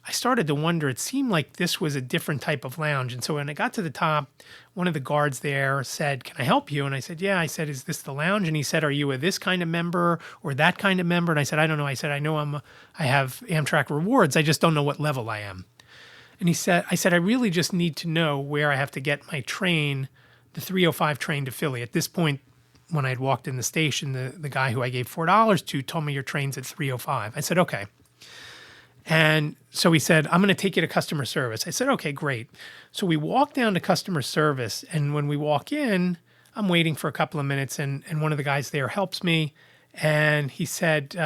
I started to wonder, it seemed like this was a different type of lounge. And so when I got to the top, one of the guards there said, can I help you? And I said, yeah. I said, is this the lounge? And he said, are you a this kind of member or that kind of member? And I said, I don't know. I said, I know I have Amtrak rewards. I just don't know what level I am. And I said, I really just need to know where I have to get my train, the 3:05 train to Philly. At this point, when I had walked in the station, the guy who I gave $4 to told me your train's at 3:05. I said, okay. And so he said, I'm going to take you to customer service. I said, okay, great. So we walk down to customer service. And when we walk in, I'm waiting for a couple of minutes. And one of the guys there helps me. And he said,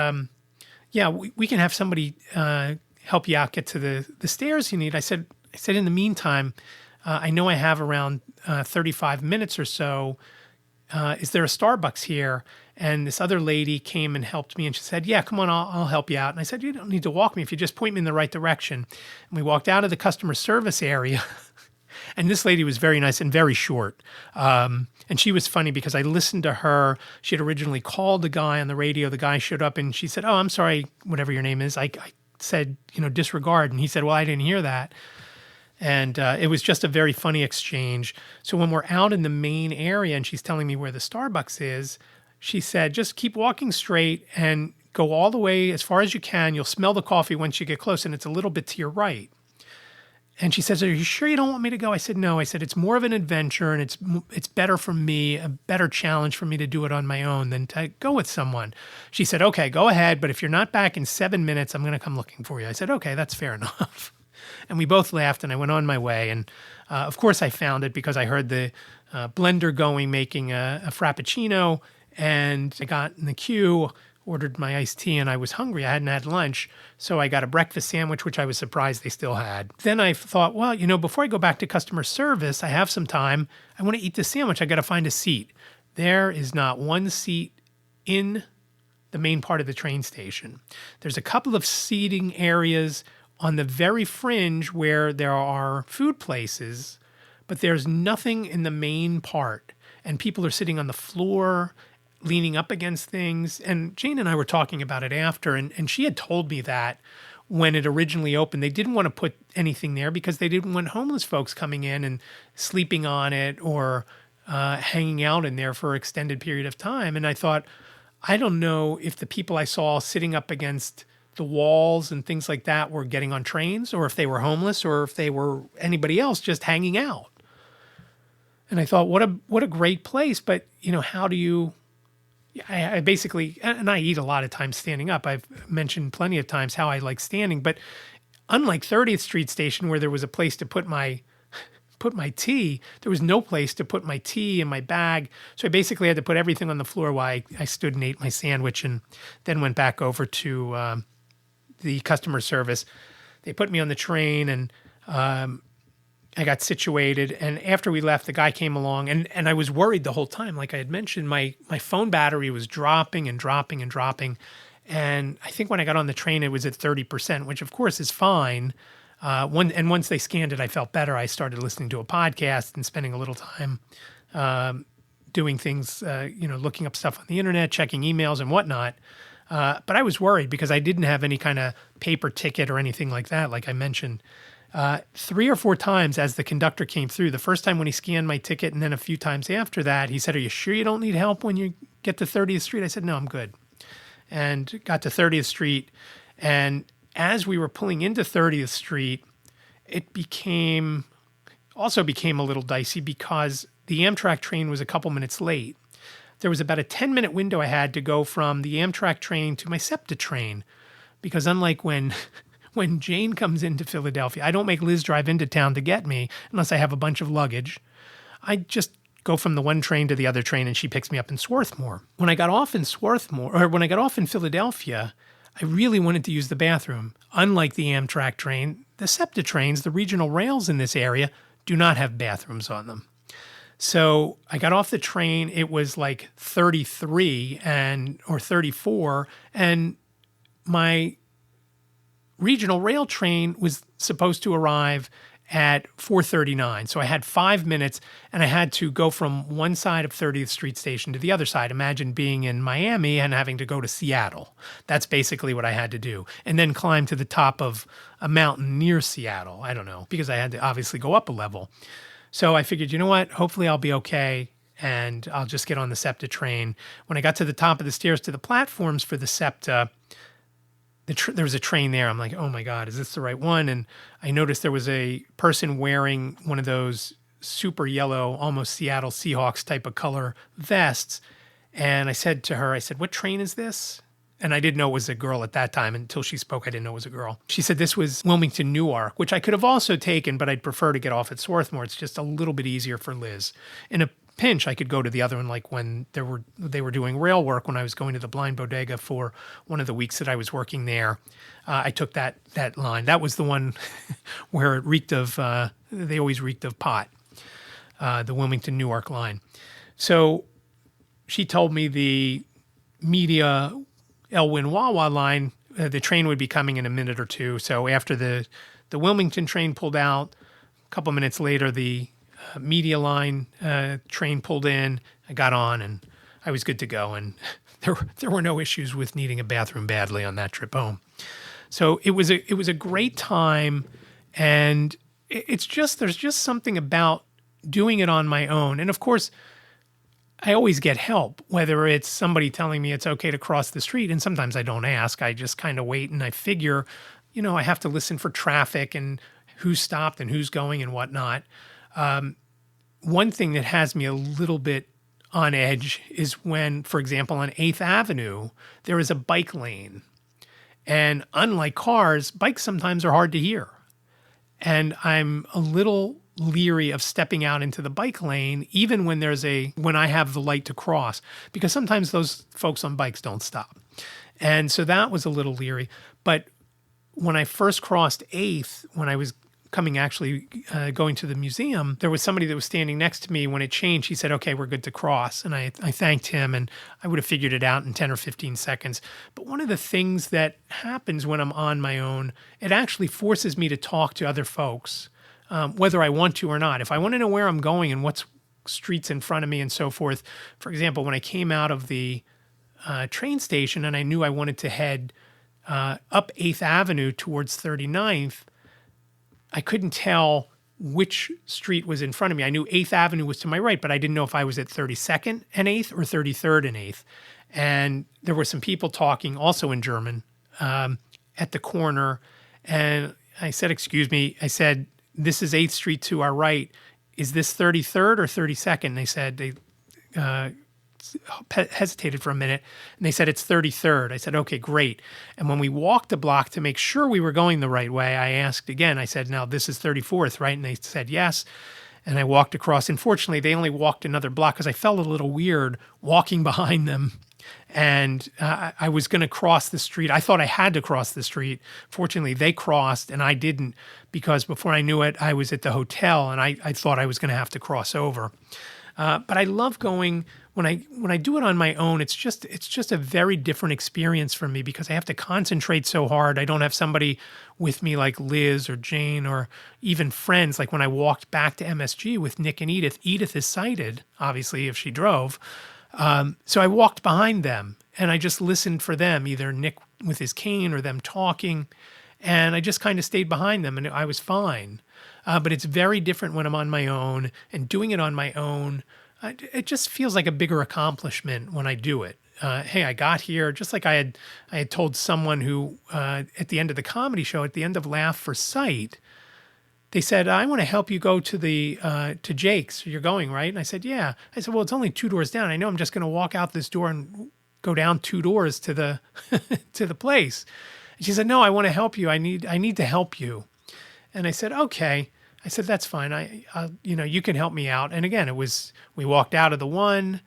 yeah, we can have somebody help you out, get to the stairs you need. I said, in the meantime, I know I have around 35 minutes or so. Is there a Starbucks here? And this other lady came and helped me, and she said, yeah, come on, I'll help you out. And I said, you don't need to walk me if you just point me in the right direction. And we walked out of the customer service area, and this lady was very nice and very short. And she was funny because I listened to her. She had originally called the guy on the radio. The guy showed up, and she said, oh, I'm sorry, whatever your name is. I said, disregard. And he said, well, I didn't hear that. And it was just a very funny exchange. So when we're out in the main area and she's telling me where the Starbucks is, she said, just keep walking straight and go all the way as far as you can. You'll smell the coffee once you get close, and it's a little bit to your right. And she says, are you sure you don't want me to go? I said, no. I said, it's more of an adventure, and it's better for me, a better challenge for me to do it on my own than to go with someone. She said, okay, go ahead. But if you're not back in 7 minutes, I'm going to come looking for you. I said, okay, that's fair enough. And we both laughed, and I went on my way. And of course, I found it because I heard the blender going, making a Frappuccino. And I got in the queue, ordered my iced tea, and I was hungry. I hadn't had lunch. So I got a breakfast sandwich, which I was surprised they still had. Then I thought, well, before I go back to customer service, I have some time. I want to eat this sandwich. I got to find a seat. There is not one seat in the main part of the train station. There's a couple of seating areas on the very fringe where there are food places, but there's nothing in the main part. And people are sitting on the floor, leaning up against things. And Jane and I were talking about it after, and she had told me that when it originally opened, they didn't want to put anything there because they didn't want homeless folks coming in and sleeping on it or hanging out in there for an extended period of time. And I thought, I don't know if the people I saw sitting up against the walls and things like that were getting on trains, or if they were homeless, or if they were anybody else just hanging out. And I thought, what a great place. But, how do you... I basically, and I eat a lot of times standing up. I've mentioned plenty of times how I like standing, but unlike 30th Street Station where there was a place to put my tea, there was no place to put my tea and my bag. So I basically had to put everything on the floor while I stood and ate my sandwich, and then went back over to the customer service. They put me on the train, and I got situated, and after we left, the guy came along, and I was worried the whole time. Like I had mentioned, my phone battery was dropping and dropping and dropping, and I think when I got on the train, it was at 30%, which of course is fine. Once they scanned it, I felt better. I started listening to a podcast and spending a little time doing things, looking up stuff on the internet, checking emails and whatnot. But I was worried because I didn't have any kind of paper ticket or anything like that, like I mentioned. 3 or 4 times as the conductor came through, the first time when he scanned my ticket, and then a few times after that, he said, are you sure you don't need help when you get to 30th Street? I said, no, I'm good. And got to 30th Street. And as we were pulling into 30th Street, it became a little dicey because the Amtrak train was a couple minutes late. There was about a 10-minute window I had to go from the Amtrak train to my SEPTA train, because unlike when Jane comes into Philadelphia, I don't make Liz drive into town to get me unless I have a bunch of luggage. I just go from the one train to the other train, and she picks me up in Swarthmore. When I got off in Philadelphia, I really wanted to use the bathroom. Unlike the Amtrak train, the SEPTA trains, the regional rails in this area, do not have bathrooms on them. So I got off the train. It was like 33 or 34, and my regional rail train was supposed to arrive at 4:39. So I had 5 minutes, and I had to go from one side of 30th Street Station to the other side. Imagine being in Miami and having to go to Seattle. That's basically what I had to do. And then climb to the top of a mountain near Seattle. I don't know, because I had to obviously go up a level. So I figured, you know what? Hopefully I'll be okay, and I'll just get on the SEPTA train. When I got to the top of the stairs to the platforms for the SEPTA, there was a train there. I'm like, oh my God, is this the right one? And I noticed there was a person wearing one of those super yellow, almost Seattle Seahawks type of color vests. And I said to her, I said, "What train is this?" And I didn't know it was a girl at that time. Until she spoke, I didn't know it was a girl. She said this was Wilmington Newark, which I could have also taken, but I'd prefer to get off at Swarthmore. It's just a little bit easier for Liz. In a pinch, I could go to the other one, like when they were doing rail work, when I was going to the Blind Bodega for one of the weeks that I was working there. I took that line. That was the one where it reeked of, they always reeked of pot, the Wilmington Newark line. So she told me the Media Elwyn Wawa line, the train would be coming in a minute or two. So after the Wilmington train pulled out, a couple minutes later, the Media line train pulled in. I got on and I was good to go. And there were no issues with needing a bathroom badly on that trip home. So it was a great time. And there's just something about doing it on my own. And of course, I always get help, whether it's somebody telling me it's okay to cross the street. And sometimes I don't ask. I just kind of wait and I figure, I have to listen for traffic and who's stopped and who's going and whatnot. One thing that has me a little bit on edge is when, for example, on 8th Avenue, there is a bike lane. And unlike cars, bikes sometimes are hard to hear. And I'm a little leery of stepping out into the bike lane, even when when I have the light to cross, because sometimes those folks on bikes don't stop. And so that was a little leery. But when I first crossed 8th, when I was going to the museum, there was somebody that was standing next to me. When it changed, he said, "Okay, we're good to cross." And I thanked him, and I would have figured it out in 10 or 15 seconds. But one of the things that happens when I'm on my own, it actually forces me to talk to other folks, whether I want to or not. If I want to know where I'm going and what's streets in front of me and so forth. For example, when I came out of the train station and I knew I wanted to head up 8th Avenue towards 39th, I couldn't tell which street was in front of me. I knew 8th Avenue was to my right, but I didn't know if I was at 32nd and 8th or 33rd and 8th. And there were some people talking also in German at the corner. And I said, "Excuse me," I said, "This is 8th Street to our right. Is this 33rd or 32nd? And they said, they hesitated for a minute, and they said, "It's 33rd. I said, "Okay, great." And when we walked a block to make sure we were going the right way, I asked again, I said, "Now this is 34th, right?" And they said, "Yes." And I walked across. Unfortunately, they only walked another block because I felt a little weird walking behind them. And I was going to cross the street. I thought I had to cross the street. Fortunately, they crossed and I didn't, because before I knew it, I was at the hotel and I thought I was going to have to cross over. But I love going when I do it on my own. It's just a very different experience for me because I have to concentrate so hard. I don't have somebody with me like Liz or Jane or even friends. Like when I walked back to MSG with Nick and Edith. Edith is sighted, obviously, if she drove. So I walked behind them and I just listened for them, either Nick with his cane or them talking. And I just kind of stayed behind them and I was fine. But it's very different when I'm on my own, and doing it on my own, it just feels like a bigger accomplishment when I do it. Hey, I got here, just like I had told someone who, at the end of the comedy show, at the end of Laugh For Sight, they said, "I want to help you go to Jake's. You're going, right?" And I said, "Yeah." I said, "Well, it's only 2 doors down. I know I'm just going to walk out this door and go down 2 doors to the to the place." And she said, "No, I want to help you. I need to help you." And I said, "Okay." I said, "That's fine. You can help me out." And again, we walked out of the one,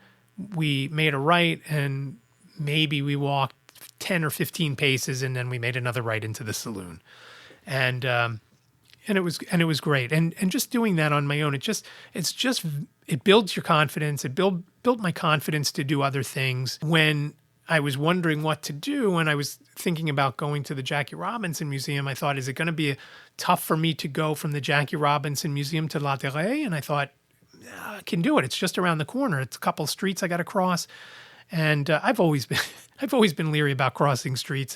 we made a right, and maybe we walked 10 or 15 paces, and then we made another right into the saloon. And it was great. And just doing that on my own, it builds your confidence. It built my confidence to do other things. When I was wondering what to do, and I was thinking about going to the Jackie Robinson Museum, I thought, is it going to be tough for me to go from the Jackie Robinson Museum to La Terre? And I thought, I can do it. It's just around the corner. It's a couple of streets I got to cross. And I've always been leery about crossing streets,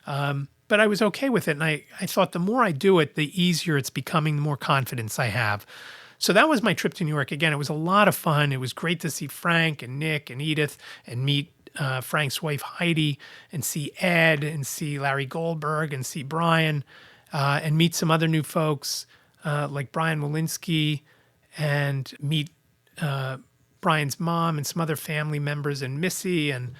but I was okay with it. And I thought the more I do it, the easier it's becoming, the more confidence I have. So that was my trip to New York. Again, it was a lot of fun. It was great to see Frank and Nick and Edith and meet Frank's wife, Heidi, and see Ed and see Larry Goldberg and see Brian and meet some other new folks like Brian Walensky and meet Brian's mom and some other family members and Missy. And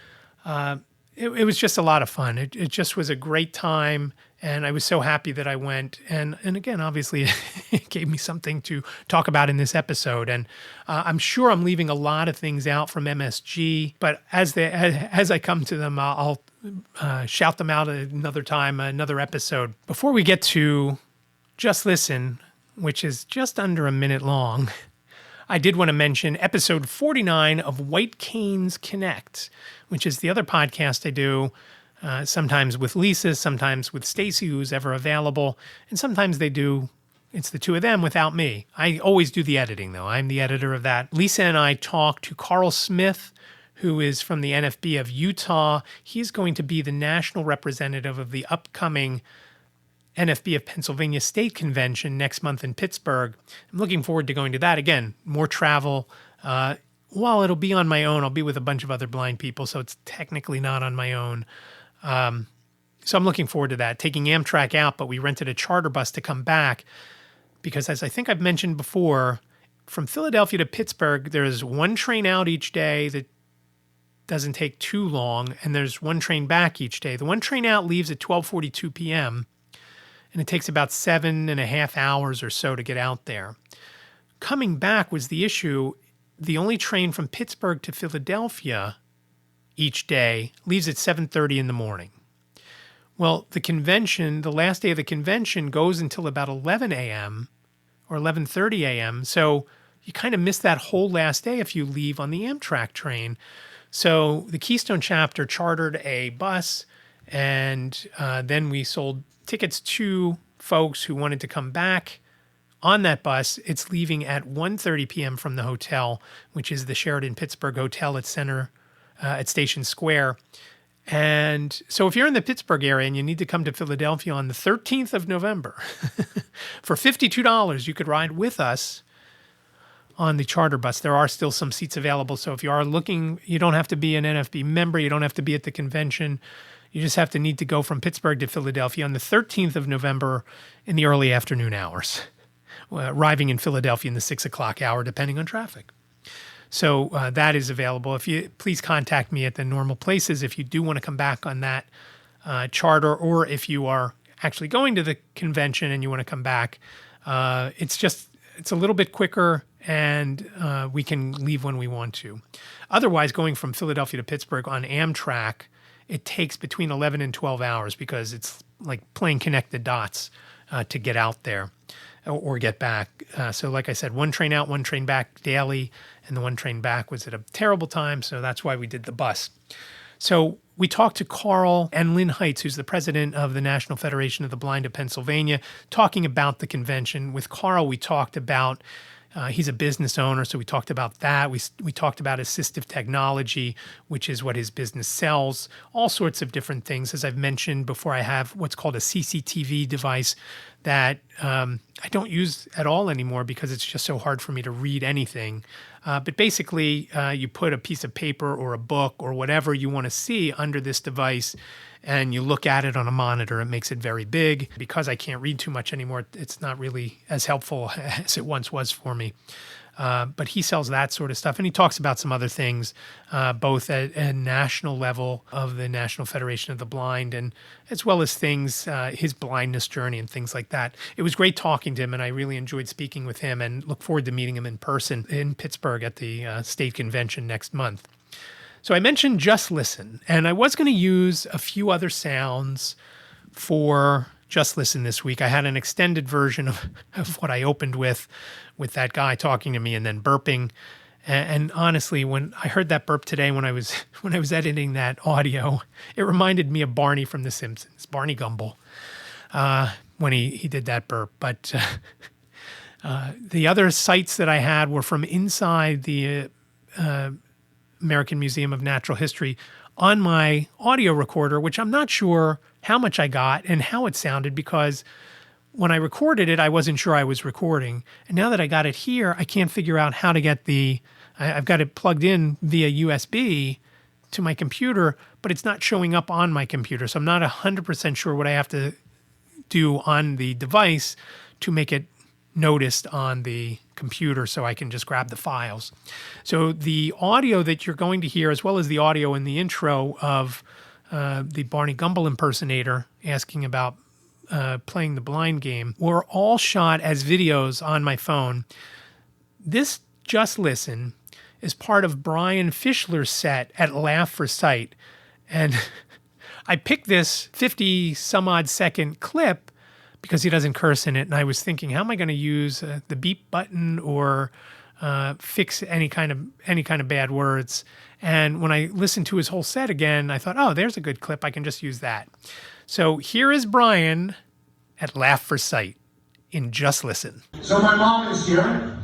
it was just a lot of fun. It just was a great time. And I was so happy that I went. And again, obviously, it gave me something to talk about in this episode. And I'm sure I'm leaving a lot of things out from MSG. But as I come to them, I'll shout them out another time, another episode. Before we get to Just Listen, which is just under a minute long, I did want to mention episode 49 of White Canes Connect, which is the other podcast I do, sometimes with Lisa, sometimes with Stacy, who's ever available, and sometimes it's the two of them without me. I always do the editing, though. I'm the editor of that. Lisa and I talked to Karl Smith, who is from the NFB of Utah. He's going to be the national representative of the upcoming NFB of Pennsylvania State Convention next month in Pittsburgh. I'm looking forward to going to that. Again, more travel. While it'll be on my own, I'll be with a bunch of other blind people, so it's technically not on my own. So I'm looking forward to that. Taking Amtrak out, but we rented a charter bus to come back because, as I think I've mentioned before, from Philadelphia to Pittsburgh, there's one train out each day that doesn't take too long, and there's one train back each day. The one train out leaves at 12:42 p.m., and it takes about 7.5 hours or so to get out there. Coming back was the issue. The only train from Pittsburgh to Philadelphia each day leaves at 7:30 in the morning. Well, the convention, the last day of the convention, goes until about 11 a.m. or 11:30 a.m., so you kind of miss that whole last day if you leave on the Amtrak train. So the Keystone chapter chartered a bus, and then we sold tickets to folks who wanted to come back on that bus. It's leaving at 1:30 p.m. from the hotel, which is the Sheraton Pittsburgh Hotel at Station Square. And so if you're in the Pittsburgh area and you need to come to Philadelphia on the 13th of November, for $52, you could ride with us on the charter bus. There are still some seats available. So if you are looking, you don't have to be an NFB member. You don't have to be at the convention. You just have to need to go from Pittsburgh to Philadelphia on the 13th of November in the early afternoon hours, arriving in Philadelphia in the 6 o'clock hour, depending on traffic. So that is available. Please contact me at the normal places if you do want to come back on that charter, or if you are actually going to the convention and you want to come back. It's a little bit quicker, and we can leave when we want to. Otherwise, going from Philadelphia to Pittsburgh on Amtrak, it takes between 11 and 12 hours because it's like playing connect the dots to get out there or get back. So like I said, one train out, one train back daily, and the one train back was at a terrible time, so that's why we did the bus. So we talked to Karl and Lynn Heitz, who's the president of the National Federation of the Blind of Pennsylvania, talking about the convention. With Karl, we talked about he's a business owner, so we talked about that. We talked about assistive technology, which is what his business sells, all sorts of different things. As I've mentioned before, I have what's called a CCTV device that I don't use at all anymore because it's just so hard for me to read anything. But basically, you put a piece of paper or a book or whatever you want to see under this device, and you look at it on a monitor. It makes it very big. Because I can't read too much anymore, it's not really as helpful as it once was for me. But he sells that sort of stuff. And he talks about some other things, both at a national level of the National Federation of the Blind, and as well as things, his blindness journey and things like that. It was great talking to him, and I really enjoyed speaking with him, and look forward to meeting him in person in Pittsburgh at the state convention next month. So I mentioned Just Listen, and I was going to use a few other sounds for Just Listen this week. I had an extended version of what I opened with that guy talking to me and then burping. And honestly, when I heard that burp today, when I was editing that audio, it reminded me of Barney from The Simpsons, Barney Gumble, when he did that burp. But the other sites that I had were from inside the American Museum of Natural History on my audio recorder, which I'm not sure how much I got and how it sounded, because when I recorded it, I wasn't sure I was recording. And now that I got it here, I can't figure out how to get I've got it plugged in via USB to my computer, but it's not showing up on my computer. So I'm not 100% sure what I have to do on the device to make it noticed on the computer so I can just grab the files. So the audio that you're going to hear, as well as the audio in the intro of the Barney Gumble impersonator asking about playing the blind game, were all shot as videos on my phone. This Just Listen is part of Brian Fischler's set at Laugh for Sight. And I picked this 50 some odd second clip because he doesn't curse in it. And I was thinking, how am I going to use the beep button or fix any kind of bad words? And when I listened to his whole set again, I thought, oh, there's a good clip. I can just use that. So here is Brian at Laugh for Sight in Just Listen. So my mom is here.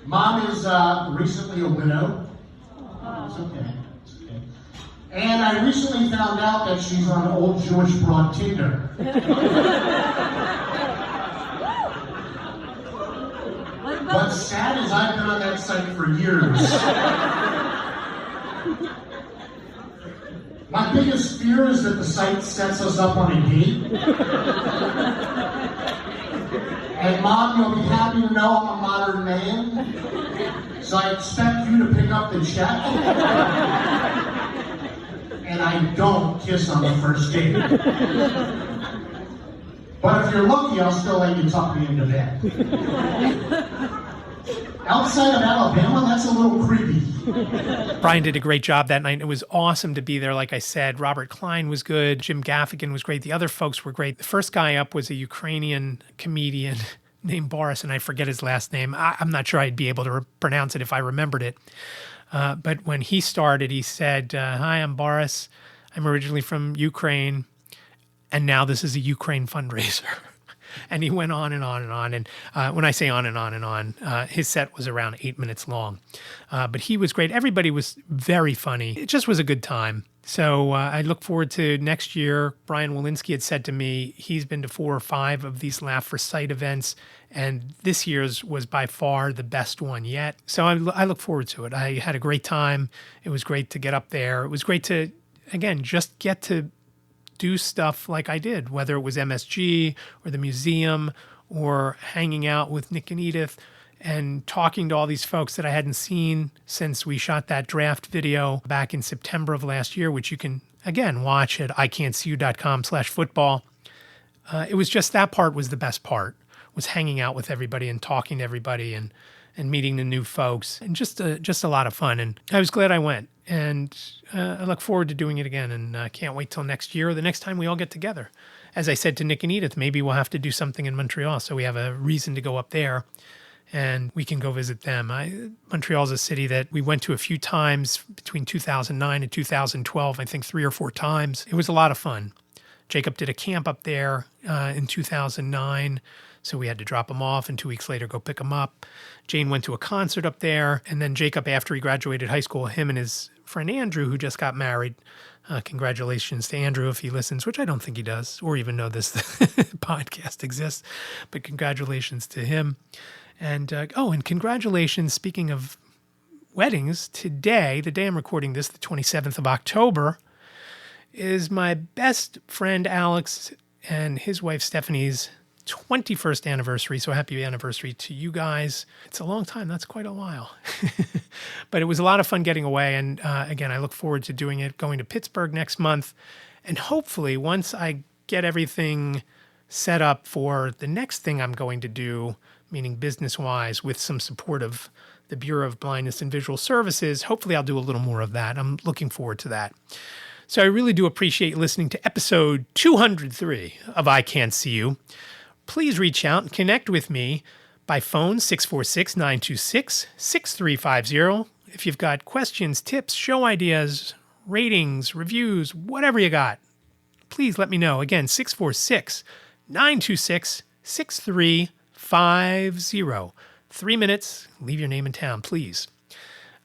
Mom is recently a widow. It's okay. It's okay. And I recently found out that she's on old Jewish broad Tinder. What's sad is I've been on that site for years. My biggest fear is that the site sets us up on a date. And Mom, you'll be happy to know I'm a modern man. So I expect you to pick up the check. And I don't kiss on the first date. But if you're lucky, I'll still let you tuck me into bed. Outside of Alabama, that's a little creepy. Brian did a great job that night. It was awesome to be there. Like I said, Robert Klein was good. Jim Gaffigan was great. The other folks were great. The first guy up was a Ukrainian comedian named Boris, and I forget his last name. I'm not sure I'd be able to pronounce it if I remembered it. But when he started, he said, hi, I'm Boris. I'm originally from Ukraine, and now this is a Ukraine fundraiser. And he went on and on and on. And when I say on and on and on, his set was around 8 minutes long. But he was great. Everybody was very funny. It just was a good time. So I look forward to next year. Brian Walensky had said to me he's been to 4 or 5 of these Laugh for Sight events, and this year's was by far the best one yet. So I look forward to it. I had a great time. It was great to get up there. It was great to, again, just get to do stuff like I did, whether it was MSG or the museum or hanging out with Nick and Edith and talking to all these folks that I hadn't seen since we shot that draft video back in September of last year, which you can, again, watch at iCantCU.com/football. It was just that part was the best part, was hanging out with everybody and talking to everybody and meeting the new folks, and just a lot of fun. And I was glad I went. And I look forward to doing it again, and can't wait till next year or the next time we all get together. As I said to Nick and Edith, maybe we'll have to do something in Montreal so we have a reason to go up there and we can go visit them. Montreal's a city that we went to a few times between 2009 and 2012, I think 3 or 4 times. It was a lot of fun. Jacob did a camp up there in 2009, so we had to drop him off and 2 weeks later go pick him up. Jane went to a concert up there, and then Jacob, after he graduated high school, him and his friend Andrew, who just got married. Congratulations to Andrew if he listens, which I don't think he does, or even know this podcast exists, but congratulations to him. And and congratulations, speaking of weddings, today, the day I'm recording this, the 27th of October, is my best friend Alex and his wife Stephanie's 21st anniversary. So happy anniversary to you guys. It's a long time. That's quite a while. But it was a lot of fun getting away. And again, I look forward to doing it, going to Pittsburgh next month. And hopefully once I get everything set up for the next thing I'm going to do, meaning business-wise, with some support of the Bureau of Blindness and Visual Services, hopefully I'll do a little more of that. I'm looking forward to that. So I really do appreciate listening to episode 203 of iCantCU. Please reach out and connect with me by phone 646-926-6350. If you've got questions, tips, show ideas, ratings, reviews, whatever you got, please let me know. Again, 646-926-6350. 3 minutes, leave your name and town, please.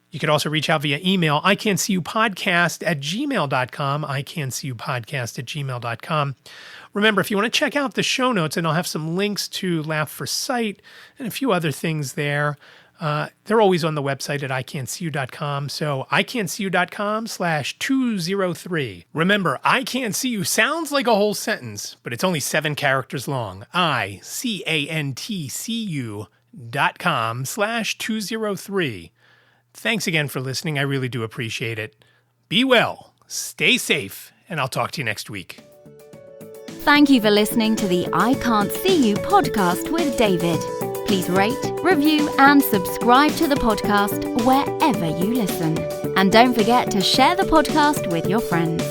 You could also reach out via email, iCantCUpodcast@gmail.com, iCantCUpodcast@gmail.com. Remember, if you want to check out the show notes, and I'll have some links to Laugh for Sight and a few other things there, They're always on the website at iCantCU.com. So iCantCU.com/203. Remember, iCantCU sounds like a whole sentence, but it's only 7 characters long. iCantCU.com/203. Thanks again for listening. I really do appreciate it. Be well, stay safe, and I'll talk to you next week. Thank you for listening to the I Can't See You podcast with David. Please rate, review, and subscribe to the podcast wherever you listen. And don't forget to share the podcast with your friends.